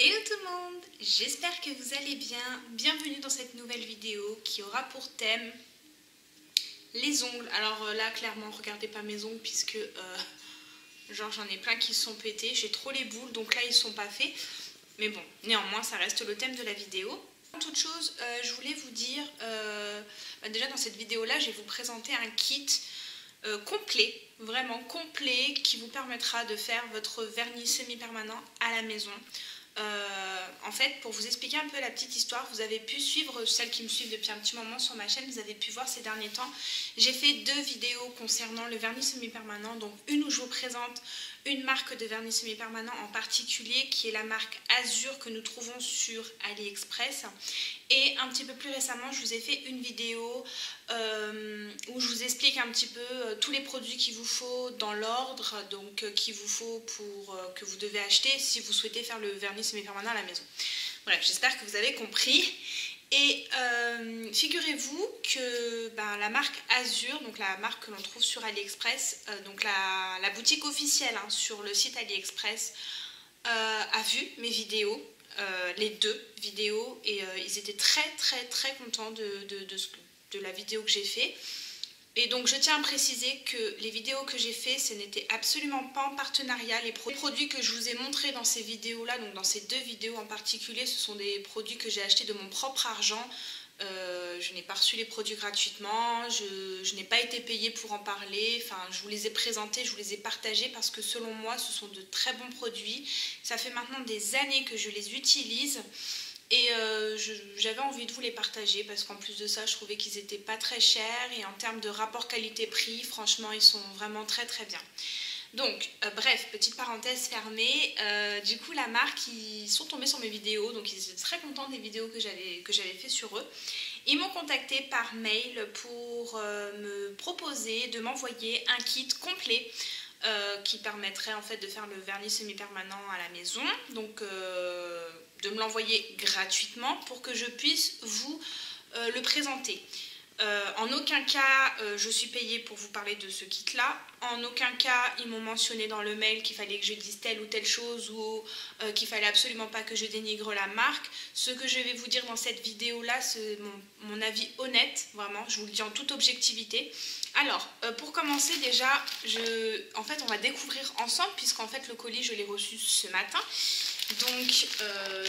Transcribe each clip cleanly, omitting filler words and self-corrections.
Hello tout le monde, j'espère que vous allez bien. Bienvenue dans cette nouvelle vidéo qui aura pour thème les ongles. Alors là clairement regardez pas mes ongles puisque genre j'en ai plein qui se sont pétés. J'ai trop les boules donc là ils sont pas faits. Mais bon, néanmoins ça reste le thème de la vidéo. Avant toute chose, je voulais vous dire, déjà dans cette vidéo là je vais vous présenter un kit complet, vraiment complet, qui vous permettra de faire votre vernis semi-permanent à la maison. En fait, pour vous expliquer un peu la petite histoire, vous avez pu suivre, celles qui me suivent depuis un petit moment sur ma chaîne, vous avez pu voir ces derniers temps, j'ai fait 2 vidéos concernant le vernis semi-permanent. Donc une où je vous présente une marque de vernis semi-permanent en particulier qui est la marque Azur que nous trouvons sur AliExpress. Et un petit peu plus récemment, je vous ai fait une vidéo où je vous explique un petit peu tous les produits qu'il vous faut dans l'ordre, donc qu'il vous faut pour que vous devez acheter si vous souhaitez faire le vernis semi-permanent à la maison. Bref, j'espère que vous avez compris. Et figurez-vous que la marque Azur, donc la marque que l'on trouve sur AliExpress, donc la boutique officielle sur le site AliExpress, a vu mes vidéos, les 2 vidéos, et ils étaient très contents de la vidéo que j'ai fait. Et donc je tiens à préciser que les vidéos que j'ai fait, ce n'était absolument pas en partenariat. Les produits que je vous ai montrés dans ces vidéos là, donc dans ces 2 vidéos en particulier, ce sont des produits que j'ai achetés de mon propre argent. Je n'ai pas reçu les produits gratuitement, je n'ai pas été payée pour en parler. Enfin, je vous les ai présentés, je vous les ai partagés parce que selon moi ce sont de très bons produits. Ça fait maintenant des années que je les utilise. Et j'avais envie de vous les partager parce qu'en plus de ça, je trouvais qu'ils n'étaient pas très chers et en termes de rapport qualité-prix, franchement, ils sont vraiment très bien. Donc, bref, petite parenthèse fermée. Du coup, la marque, ils sont tombés sur mes vidéos, donc ils étaient très contents des vidéos que j'avais fait sur eux. Ils m'ont contacté par mail pour me proposer de m'envoyer un kit complet qui permettrait en fait de faire le vernis semi-permanent à la maison. Donc, de me l'envoyer gratuitement pour que je puisse vous le présenter. En aucun cas je suis payée pour vous parler de ce kit là, en aucun cas ils m'ont mentionné dans le mail qu'il fallait que je dise telle ou telle chose ou qu'il fallait absolument pas que je dénigre la marque. Ce que je vais vous dire dans cette vidéo là, c'est mon avis honnête, vraiment, je vous le dis en toute objectivité. Alors pour commencer déjà, en fait on va découvrir ensemble puisqu'en fait le colis je l'ai reçu ce matin. Donc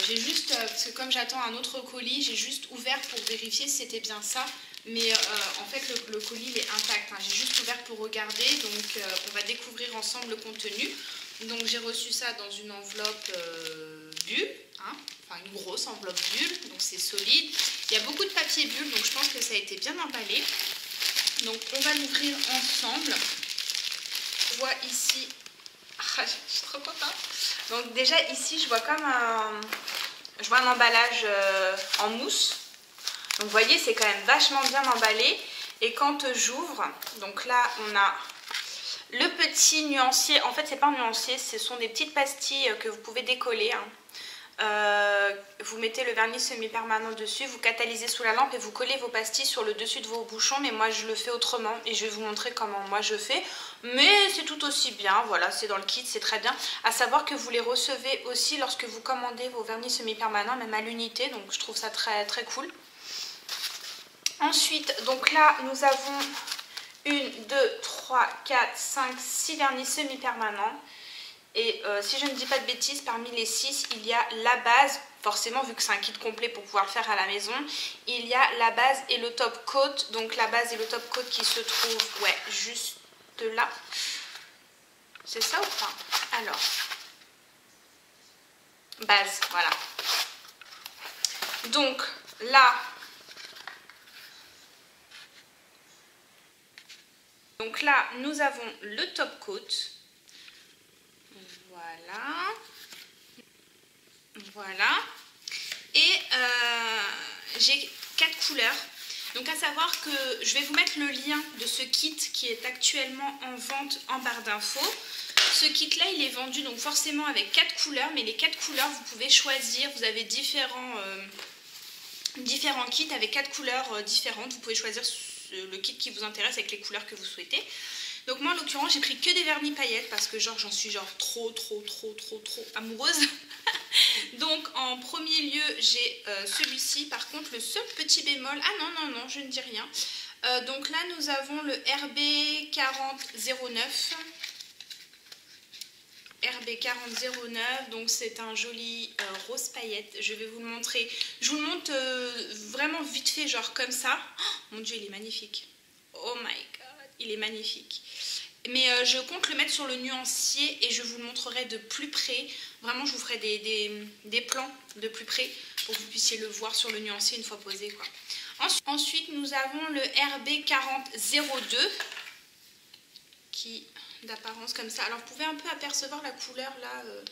j'ai juste, parce que comme j'attends un autre colis, j'ai juste ouvert pour vérifier si c'était bien ça. Mais en fait le colis il est intact, j'ai juste ouvert pour regarder. Donc on va découvrir ensemble le contenu. Donc j'ai reçu ça dans une enveloppe bulle, enfin une grosse enveloppe bulle, donc c'est solide. Il y a beaucoup de papier bulle, donc je pense que ça a été bien emballé. Donc on va l'ouvrir ensemble. Je vois ici, je suis trop contente. Donc déjà ici je vois comme un emballage en mousse. Donc vous voyez c'est quand même vachement bien emballé. Et quand j'ouvre, donc là on a le petit nuancier. En fait c'est pas un nuancier, ce sont des petites pastilles que vous pouvez décoller. Vous mettez le vernis semi-permanent dessus, vous catalysez sous la lampe et vous collez vos pastilles sur le dessus de vos bouchons. Mais moi je le fais autrement et je vais vous montrer comment moi je fais. Mais c'est tout aussi bien, voilà, c'est dans le kit, c'est très bien. À savoir que vous les recevez aussi lorsque vous commandez vos vernis semi-permanents, même à l'unité, donc je trouve ça très cool. Ensuite, donc là nous avons 1, 2, 3, 4, 5, 6 vernis semi-permanents. Et si je ne dis pas de bêtises, parmi les 6, il y a la base, forcément vu que c'est un kit complet pour pouvoir le faire à la maison, il y a la base et le top coat. Donc la base et le top coat qui se trouvent, ouais, juste là. C'est ça ou pas? Alors, base, voilà. Donc là, nous avons le top coat. Voilà. Et j'ai 4 couleurs. Donc à savoir que je vais vous mettre le lien de ce kit qui est actuellement en vente en barre d'infos. Ce kit là il est vendu donc forcément avec 4 couleurs, mais les 4 couleurs vous pouvez choisir, vous avez différents kits avec 4 couleurs différentes. Vous pouvez choisir le kit qui vous intéresse avec les couleurs que vous souhaitez. Donc moi en l'occurrence j'ai pris que des vernis paillettes parce que genre j'en suis genre trop amoureuse. Donc En premier lieu, j'ai celui-ci. Par contre, le seul petit bémol... Ah non, non, non, je ne dis rien. Donc là, nous avons le RB4009. RB4009, donc c'est un joli rose paillette. Je vais vous le montrer. Je vous le montre vraiment vite fait, genre comme ça. Oh, mon Dieu, il est magnifique. Oh my god, il est magnifique. Mais je compte le mettre sur le nuancier et je vous le montrerai de plus près. Vraiment, je vous ferai des plans de plus près pour que vous puissiez le voir sur le nuancier une fois posé, quoi. Ensuite, nous avons le RB4002 qui d'apparence comme ça. Alors, vous pouvez un peu apercevoir la couleur là. Oh,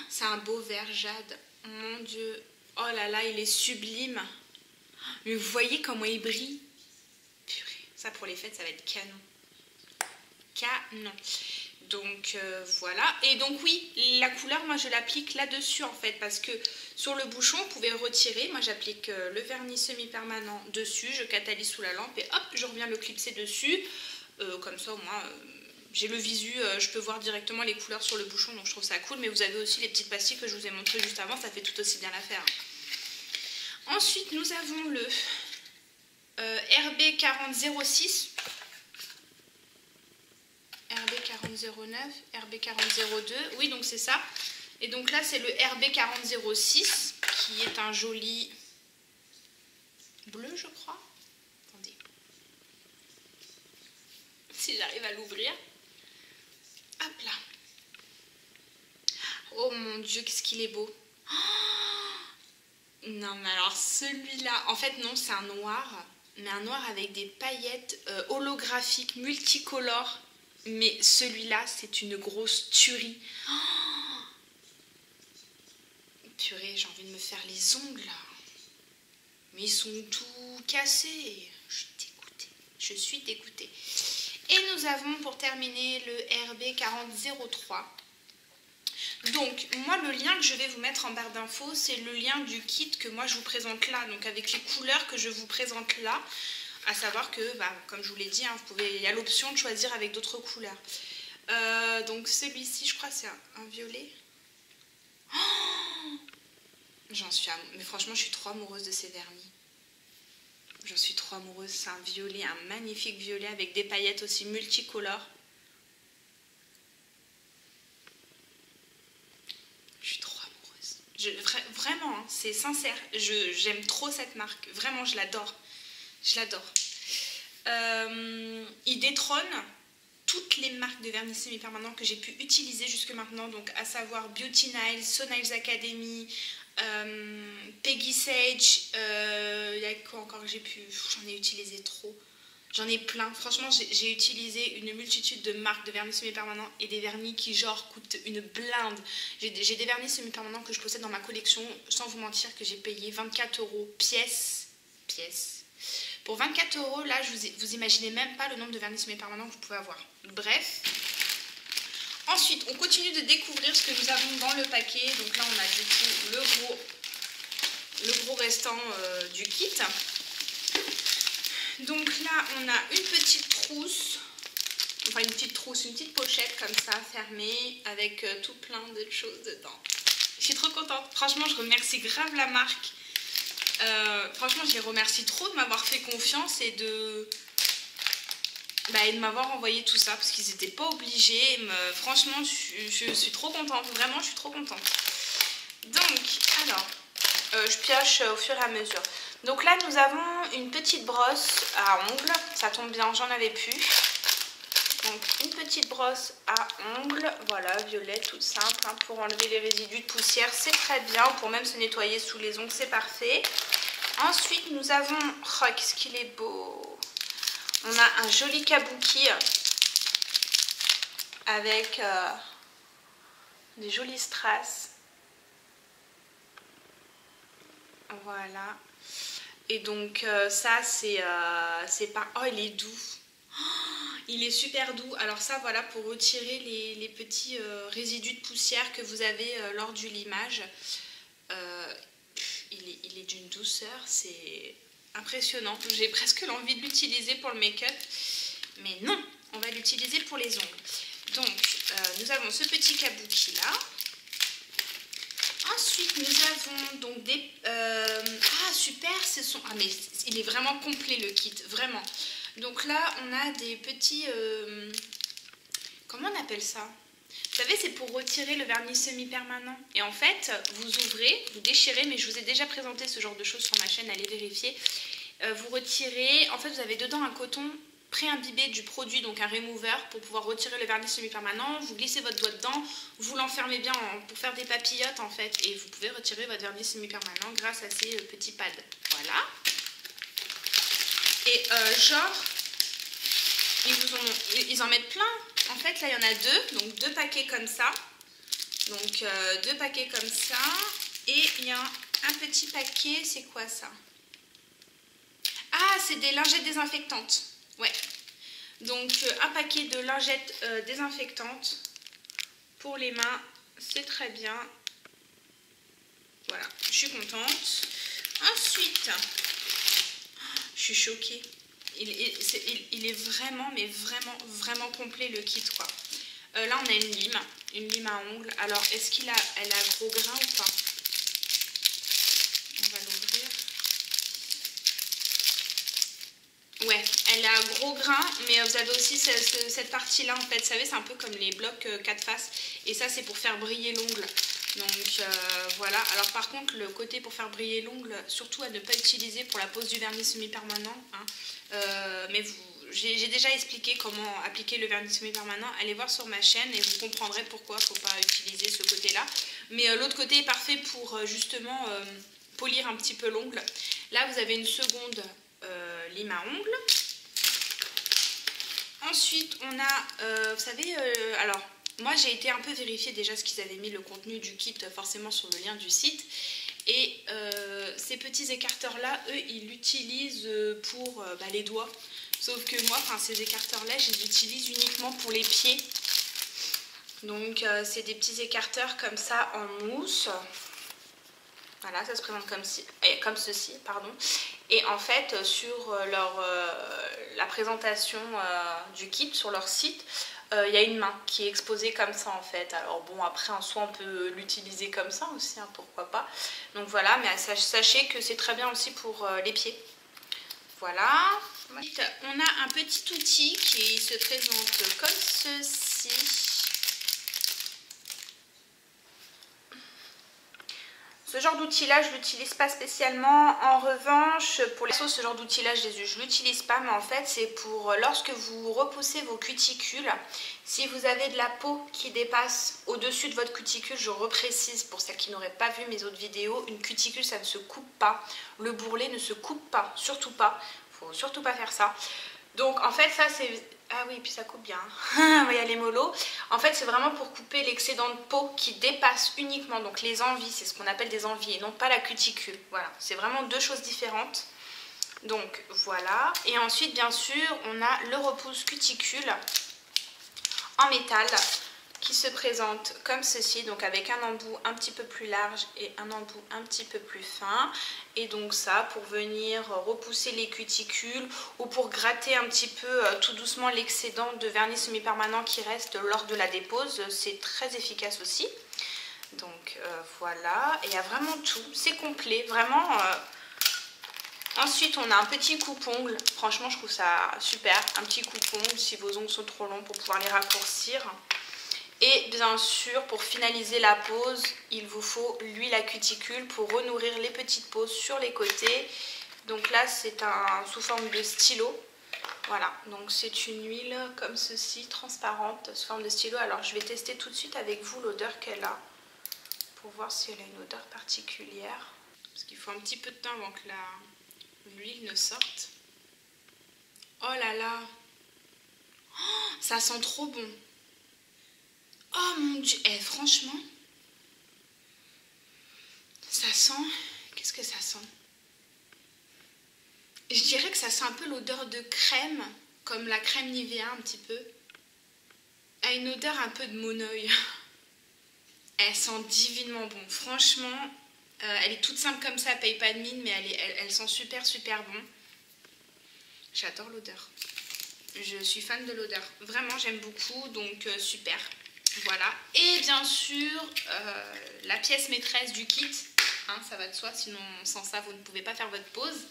c'est un beau vert jade. Mon Dieu. Oh là là, il est sublime. Mais vous voyez comment il brille. Purée. Ça, pour les fêtes, ça va être canon. Canon. Donc voilà. Et donc oui, la couleur, moi je l'applique là-dessus en fait, parce que sur le bouchon, vous pouvez retirer. Moi j'applique le vernis semi-permanent dessus, je catalyse sous la lampe et hop, je reviens le clipser dessus. Comme ça, au moins, j'ai le visu, je peux voir directement les couleurs sur le bouchon, donc je trouve ça cool. Mais vous avez aussi les petites pastilles que je vous ai montrées juste avant, ça fait tout aussi bien l'affaire. Ensuite, nous avons le RB4006. RB4009, RB4002, oui donc c'est ça. Et donc là c'est le RB4006 qui est un joli bleu je crois. Attendez. Si j'arrive à l'ouvrir. Hop là. Oh mon Dieu, qu'est-ce qu'il est beau. Oh non mais alors celui-là, en fait non c'est un noir, mais un noir avec des paillettes holographiques, multicolores. Mais celui-là, c'est une grosse tuerie. Oh purée, j'ai envie de me faire les ongles. Mais ils sont tout cassés. Je suis dégoûtée. Je suis dégoûtée. Et nous avons pour terminer le RB4003. Donc, moi, le lien que je vais vous mettre en barre d'infos, c'est le lien du kit que moi je vous présente là. Donc, avec les couleurs que je vous présente là. À savoir que, bah, comme je vous l'ai dit, hein, il y a l'option de choisir avec d'autres couleurs. Donc celui-ci, je crois c'est un violet. Oh, mais franchement, je suis trop amoureuse de ces vernis. J'en suis trop amoureuse. C'est un violet, un magnifique violet avec des paillettes aussi multicolores. Je suis trop amoureuse. Vraiment, hein, c'est sincère. J'aime trop cette marque. Vraiment, je l'adore. Je l'adore. Il détrône toutes les marques de vernis semi-permanent que j'ai pu utiliser jusque maintenant, donc à savoir Beauty Nails, So Nails Academy, Peggy Sage, il y a quoi encore que j'ai pu... J'en ai utilisé trop. J'en ai plein. Franchement, j'ai utilisé une multitude de marques de vernis semi-permanent et des vernis qui genre coûtent une blinde. J'ai des vernis semi-permanents que je possède dans ma collection, sans vous mentir, que j'ai payé 24 € pièce. Pour 24 €, là, vous imaginez même pas le nombre de vernis semi-permanents que vous pouvez avoir. Bref. Ensuite, on continue de découvrir ce que nous avons dans le paquet. Donc là, on a du coup le gros restant du kit. Donc là, on a une petite trousse. Enfin, une petite pochette comme ça, fermée, avec tout plein de choses dedans. Je suis trop contente. Franchement, je remercie grave la marque. Franchement, je les remercie trop de m'avoir fait confiance et de m'avoir envoyé tout ça parce qu'ils n'étaient pas obligés. Franchement, je suis trop contente. Vraiment, je suis trop contente. Donc, alors, je pioche au fur et à mesure. Donc là, nous avons une petite brosse à ongles. Ça tombe bien, j'en avais plus. Donc, une petite brosse à ongles. Voilà, violette, toute simple. Hein, pour enlever les résidus de poussière, c'est très bien. Pour même se nettoyer sous les ongles, c'est parfait. Ensuite, nous avons... Oh, qu'est-ce qu'il est beau! On a un joli kabuki avec des jolies strass. Voilà. Et donc, ça, c'est pas... Oh, il est doux. Oh, il est super doux. Alors ça, voilà, pour retirer les petits résidus de poussière que vous avez lors du limage. Il est d'une douceur, c'est impressionnant. J'ai presque l'envie de l'utiliser pour le make-up. Mais non, on va l'utiliser pour les ongles. Donc, nous avons ce petit kabuki là. Ensuite, nous avons donc des... ah super, ah mais il est vraiment complet le kit, vraiment. Donc là, on a des petits... comment on appelle ça? Vous savez, c'est pour retirer le vernis semi-permanent. Et en fait, vous ouvrez, vous déchirez, mais je vous ai déjà présenté ce genre de choses sur ma chaîne, allez vérifier. Vous retirez, en fait, vous avez dedans un coton pré-imbibé du produit, donc un remover pour pouvoir retirer le vernis semi-permanent. Vous glissez votre doigt dedans, vous l'enfermez bien pour faire des papillotes en fait, et vous pouvez retirer votre vernis semi-permanent grâce à ces petits pads. Voilà. Et genre, ils en mettent plein. En fait, là, il y en a deux, donc 2 paquets comme ça. Donc, 2 paquets comme ça. Et il y a un petit paquet, c'est quoi ça? Ah, c'est des lingettes désinfectantes. Ouais. Donc, un paquet de lingettes désinfectantes pour les mains. C'est très bien. Voilà, je suis contente. Ensuite, je suis choquée. Il est vraiment, mais vraiment complet le kit quoi. Là on a une lime à ongles. Alors est-ce elle a gros grain ou pas? On va l'ouvrir. Ouais, elle a gros grain, mais vous avez aussi cette partie là en fait. Vous savez, c'est un peu comme les blocs 4 faces. Et ça c'est pour faire briller l'ongle. Donc voilà. Alors par contre le côté pour faire briller l'ongle, surtout à ne pas utiliser pour la pose du vernis semi-permanent. Hein. Mais j'ai déjà expliqué comment appliquer le vernis semi-permanent. Allez voir sur ma chaîne et vous comprendrez pourquoi il ne faut pas utiliser ce côté-là. Mais l'autre côté est parfait pour justement polir un petit peu l'ongle. Là vous avez une seconde lime à ongles. Ensuite on a, vous savez, alors... moi, j'ai été un peu vérifier déjà ce qu'ils avaient mis le contenu du kit forcément sur le lien du site. Et ces petits écarteurs-là, eux, ils l'utilisent pour les doigts. Sauf que moi, ces écarteurs-là, je les utilise uniquement pour les pieds. Donc, c'est des petits écarteurs comme ça en mousse. Voilà, ça se présente comme ceci, pardon. Et en fait, sur la présentation du kit, sur leur site, il y a une main qui est exposée comme ça en fait. Alors bon, après en soi on peut l'utiliser comme ça aussi, hein, pourquoi pas. Donc voilà, mais sachez que c'est très bien aussi pour les pieds. Voilà. On a un petit outil qui se présente comme ceci. Ce genre d'outil-là, je ne l'utilise pas spécialement. En revanche, pour les sauces, ce genre d'outil-là, je ne l'utilise pas. Mais en fait, c'est pour lorsque vous repoussez vos cuticules. Si vous avez de la peau qui dépasse au-dessus de votre cuticule, je reprécise pour celles qui n'auraient pas vu mes autres vidéos, une cuticule, ça ne se coupe pas. Le bourrelet ne se coupe pas, surtout pas. Il ne faut surtout pas faire ça. Donc en fait, ça c'est... ah oui, puis ça coupe bien. Il y a les mollos. En fait, c'est vraiment pour couper l'excédent de peau qui dépasse uniquement. Donc les envies, c'est ce qu'on appelle des envies et non pas la cuticule. Voilà, c'est vraiment 2 choses différentes. Donc voilà. Et ensuite, bien sûr, on a le repousse cuticule en métal qui se présente comme ceci, donc avec un embout un petit peu plus large et un embout un petit peu plus fin. Et donc ça pour venir repousser les cuticules ou pour gratter un petit peu tout doucement l'excédent de vernis semi-permanent qui reste lors de la dépose, c'est très efficace aussi. Donc voilà, et il y a vraiment tout, c'est complet, vraiment. Ensuite on a un petit coupe-ongle, franchement je trouve ça super, un petit coupe-ongle si vos ongles sont trop longs pour pouvoir les raccourcir. Et bien sûr, pour finaliser la pose, il vous faut l'huile à cuticule pour renourrir les petites poses sur les côtés. Donc là, c'est sous forme de stylo. Voilà, donc c'est une huile comme ceci, transparente, sous forme de stylo. Alors je vais tester tout de suite avec vous l'odeur qu'elle a, pour voir si elle a une odeur particulière. Parce qu'il faut un petit peu de temps avant que l'huile ne sorte. Oh là là, oh, ça sent trop bon. Oh mon dieu, franchement, ça sent, qu'est-ce que ça sent? Je dirais que ça sent un peu l'odeur de crème, comme la crème Nivea un petit peu. Elle a une odeur un peu de monoeil. Elle sent divinement bon, franchement, elle est toute simple comme ça, elle paye pas de mine, mais elle sent super bon. J'adore l'odeur. Je suis fan de l'odeur, vraiment j'aime beaucoup, donc super. Voilà, et bien sûr, la pièce maîtresse du kit, hein, ça va de soi, sinon sans ça vous ne pouvez pas faire votre pause.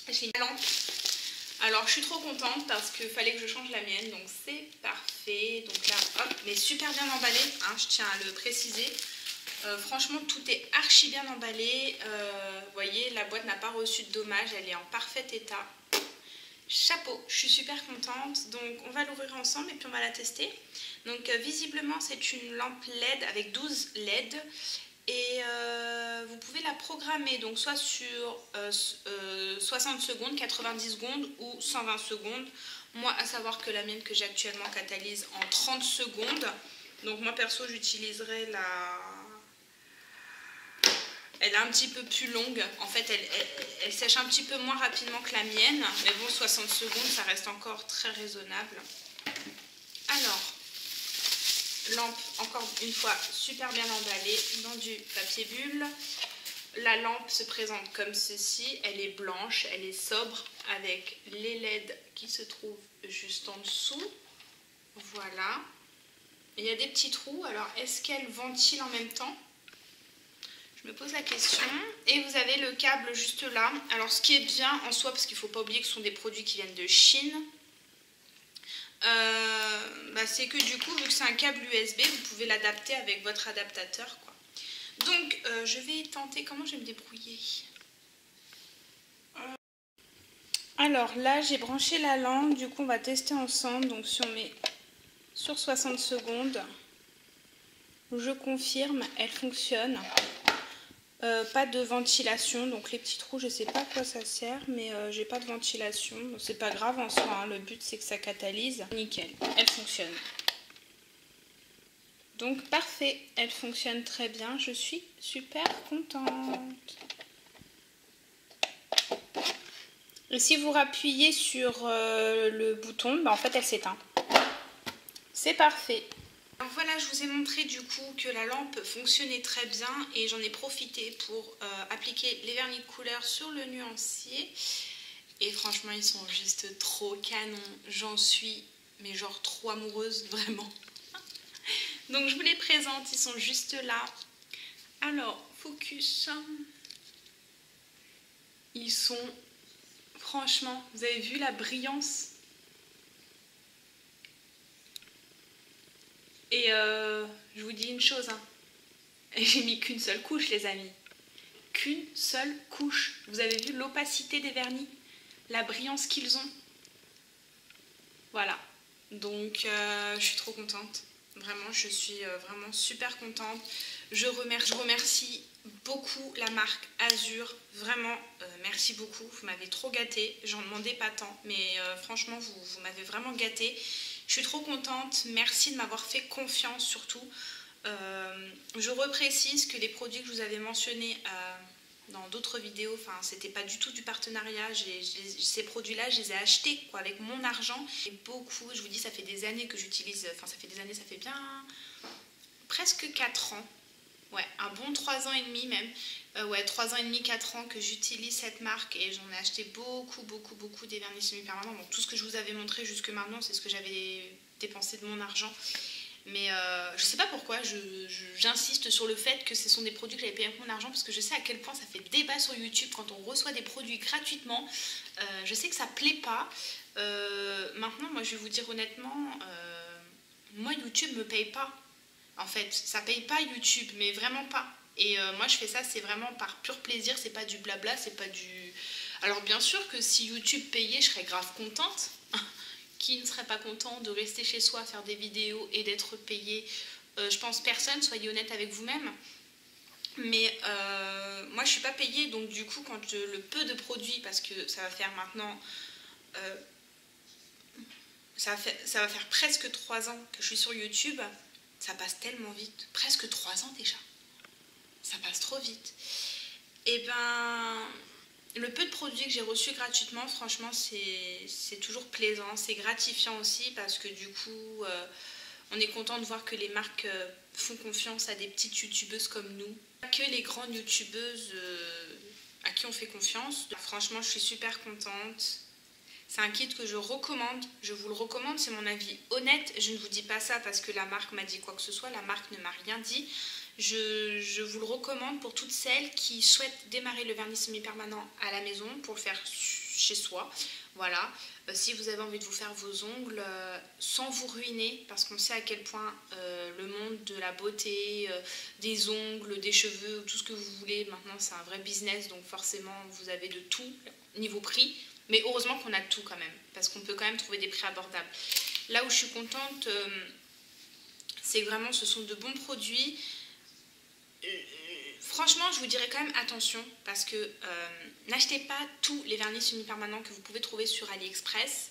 J'ai une lampe. Alors je suis trop contente parce qu'il fallait que je change la mienne, donc c'est parfait. Donc là, hop, mais super bien emballé, hein, je tiens à le préciser. Franchement, tout est archi bien emballé. Vous voyez, la boîte n'a pas reçu de dommages, elle est en parfait état. Chapeau, je suis super contente. Donc on va l'ouvrir ensemble et puis on va la tester. Donc visiblement c'est une lampe LED avec 12 LED. Et vous pouvez la programmer donc soit sur 60 secondes, 90 secondes ou 120 secondes. Moi, à savoir que la mienne que j'ai actuellement catalyse en 30 secondes. Donc moi perso j'utiliserai la... Elle est un petit peu plus longue. En fait, elle sèche un petit peu moins rapidement que la mienne. Mais bon, 60 secondes, ça reste encore très raisonnable. Alors, lampe, encore une fois, super bien emballée dans du papier bulle. La lampe se présente comme ceci. Elle est blanche, elle est sobre avec les LED qui se trouvent juste en dessous. Voilà. Il y a des petits trous. Alors, est-ce qu'elle ventile en même temps ? Je me pose la question. Et vous avez le câble juste là. Alors, ce qui est bien en soi, parce qu'il ne faut pas oublier que ce sont des produits qui viennent de Chine, c'est que du coup, vu que c'est un câble USB, vous pouvez l'adapter avec votre adaptateur, quoi. Donc, je vais tenter comment je vais me débrouiller. Alors là, j'ai branché la lampe. Du coup, on va tester ensemble. Donc, si on met sur 60 secondes, je confirme, elle fonctionne. Pas de ventilation, donc les petits trous, je sais pas à quoi ça sert, mais j'ai pas de ventilation. C'est pas grave en soi, hein. Le but c'est que ça catalyse. Nickel, elle fonctionne. Donc parfait, elle fonctionne très bien, je suis super contente. Et si vous rappuyez sur le bouton, en fait elle s'éteint. C'est parfait. Alors voilà, je vous ai montré du coup que la lampe fonctionnait très bien et j'en ai profité pour appliquer les vernis de couleur sur le nuancier. Et franchement, ils sont juste trop canons. J'en suis, mais genre trop amoureuse, vraiment. Donc je vous les présente, ils sont juste là. Alors, focus. Ils sont, franchement, vous avez vu la brillance ? Et je vous dis une chose, hein. J'ai mis qu'une seule couche, les amis. Qu'une seule couche. Vous avez vu l'opacité des vernis, la brillance qu'ils ont. Voilà. Donc, je suis trop contente. Vraiment, je suis vraiment super contente. Je remercie beaucoup la marque Azur. Vraiment, merci beaucoup. Vous m'avez trop gâtée. J'en demandais pas tant. Mais franchement, vous m'avez vraiment gâtée. Je suis trop contente. Merci de m'avoir fait confiance surtout. Je reprécise que les produits que je vous avais mentionnés dans d'autres vidéos, enfin c'était pas du tout du partenariat, ces produits-là je les ai achetés quoi, avec mon argent. Et beaucoup, je vous dis ça fait des années que j'utilise, enfin ça fait des années, ça fait bien presque 4 ans. Ouais, un bon 3 ans et demi même. Ouais, 3 ans et demi, 4 ans que j'utilise cette marque et j'en ai acheté beaucoup des vernis semi-permanents. Donc tout ce que je vous avais montré jusque maintenant, c'est ce que j'avais dépensé de mon argent. Mais je sais pas pourquoi, j'insiste sur le fait que ce sont des produits que j'avais payé avec mon argent parce que je sais à quel point ça fait débat sur YouTube quand on reçoit des produits gratuitement. Je sais que ça plaît pas. Maintenant, moi je vais vous dire honnêtement, moi YouTube me paye pas. En fait, ça paye pas YouTube, mais vraiment pas. Et moi je fais ça, c'est vraiment par pur plaisir, c'est pas du blabla, c'est pas du... Alors bien sûr que si YouTube payait, je serais grave contente. Qui ne serait pas content de rester chez soi, faire des vidéos et d'être payé? Je pense personne, soyez honnête avec vous-même. Mais moi je suis pas payée, donc du coup quand le peu de produits, parce que ça va faire maintenant... ça va faire presque 3 ans que je suis sur YouTube, ça passe tellement vite. Presque 3 ans déjà. Ça passe trop vite. Et ben... Le peu de produits que j'ai reçus gratuitement, franchement, c'est toujours plaisant. C'est gratifiant aussi parce que du coup, on est content de voir que les marques font confiance à des petites youtubeuses comme nous. Pas que les grandes youtubeuses à qui on fait confiance. Franchement, je suis super contente. C'est un kit que je recommande. Je vous le recommande, c'est mon avis honnête. Je ne vous dis pas ça parce que la marque m'a dit quoi que ce soit. La marque ne m'a rien dit. Je vous le recommande pour toutes celles qui souhaitent démarrer le vernis semi-permanent à la maison pour le faire chez soi. Voilà, si vous avez envie de vous faire vos ongles sans vous ruiner, parce qu'on sait à quel point le monde de la beauté, des ongles, des cheveux, tout ce que vous voulez, maintenant c'est un vrai business, donc forcément vous avez de tout niveau prix, mais heureusement qu'on a tout quand même, parce qu'on peut quand même trouver des prix abordables. Là où je suis contente, c'est vraiment, ce sont de bons produits. Franchement, je vous dirais quand même attention parce que n'achetez pas tous les vernis semi-permanents que vous pouvez trouver sur AliExpress.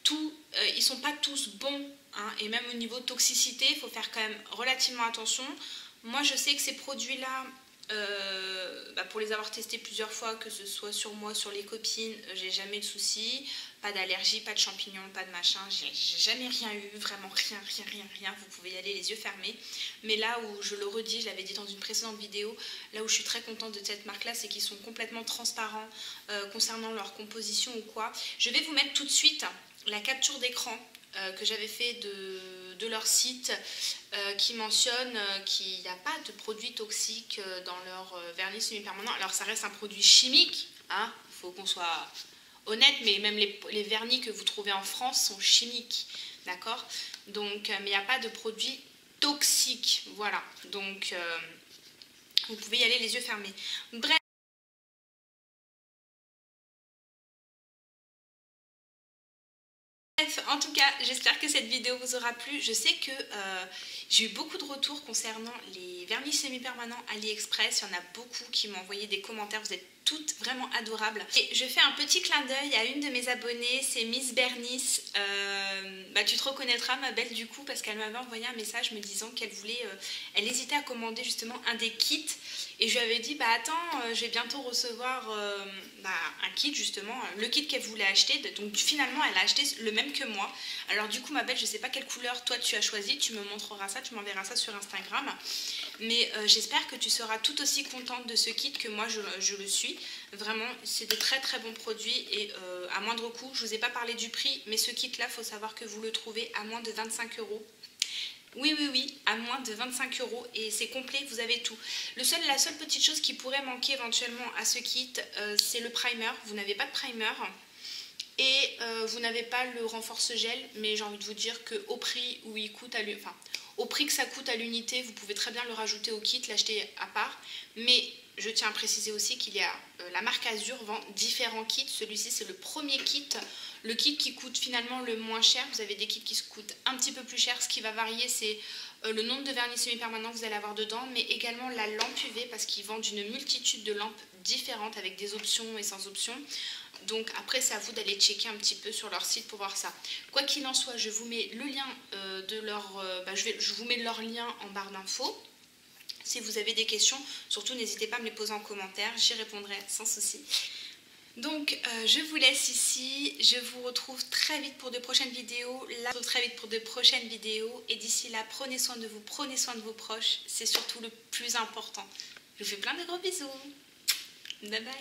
Ils ne sont pas tous bons, hein, et même au niveau toxicité, il faut faire quand même relativement attention. Moi, je sais que ces produits-là, pour les avoir testés plusieurs fois, que ce soit sur moi, sur les copines, j'ai jamais eu de soucis, pas d'allergie, pas de champignons, pas de machin, j'ai jamais rien eu, vraiment rien, vous pouvez y aller les yeux fermés. Mais là où, je le redis, je l'avais dit dans une précédente vidéo, là où je suis très contente de cette marque là, c'est qu'ils sont complètement transparents concernant leur composition ou quoi. Je vais vous mettre tout de suite la capture d'écran que j'avais fait de leur site qui mentionne qu'il n'y a pas de produits toxiques dans leur vernis semi-permanent. Alors ça reste un produit chimique, hein, faut qu'on soit honnête, mais même les vernis que vous trouvez en France sont chimiques, d'accord? Donc, mais il n'y a pas de produits toxiques, voilà. Donc, vous pouvez y aller les yeux fermés. Bref. Bref, en tout cas, j'espère que cette vidéo vous aura plu. Je sais que j'ai eu beaucoup de retours concernant les vernis semi-permanents AliExpress. Il y en a beaucoup qui m'ont envoyé des commentaires. Vous êtes toutes vraiment adorables. Et je fais un petit clin d'œil à une de mes abonnées, c'est Miss Bernice. Tu te reconnaîtras, ma belle, du coup, parce qu'elle m'avait envoyé un message me disant qu'elle voulait, elle hésitait à commander justement un des kits. Et je lui avais dit, attends, je vais bientôt recevoir un kit, justement, le kit qu'elle voulait acheter. Donc finalement, elle a acheté le même que moi. Alors du coup, ma belle, je ne sais pas quelle couleur toi tu as choisi. Tu me montreras ça, tu m'enverras ça sur Instagram. Mais j'espère que tu seras tout aussi contente de ce kit que moi je le suis. Vraiment, c'est de très très bons produits et à moindre coût. Je ne vous ai pas parlé du prix, mais ce kit là, il faut savoir que vous le trouvez à moins de 25 €. Oui, à moins de 25 € et c'est complet, vous avez tout. La seule petite chose qui pourrait manquer éventuellement à ce kit, c'est le primer. Vous n'avez pas de primer et vous n'avez pas le renforce gel, mais j'ai envie de vous dire qu'au prix où il coûte au prix que ça coûte à l'unité, vous pouvez très bien le rajouter au kit, l'acheter à part. Mais je tiens à préciser aussi qu'il y a la marque Azur vend différents kits. Celui-ci, c'est le premier kit. Le kit qui coûte finalement le moins cher. Vous avez des kits qui se coûtent un petit peu plus cher. Ce qui va varier, c'est le nombre de vernis semi-permanents que vous allez avoir dedans, mais également la lampe UV, parce qu'ils vendent une multitude de lampes différentes avec des options et sans options. Donc après, c'est à vous d'aller checker un petit peu sur leur site pour voir ça. Quoi qu'il en soit, je vous mets le lien de leur... je vous mets leur lien en barre d'infos. Si vous avez des questions, surtout n'hésitez pas à me les poser en commentaire, j'y répondrai sans souci. Donc je vous laisse ici, je vous retrouve très vite pour de prochaines vidéos, et d'ici là, prenez soin de vous, prenez soin de vos proches, c'est surtout le plus important. Je vous fais plein de gros bisous, bye bye.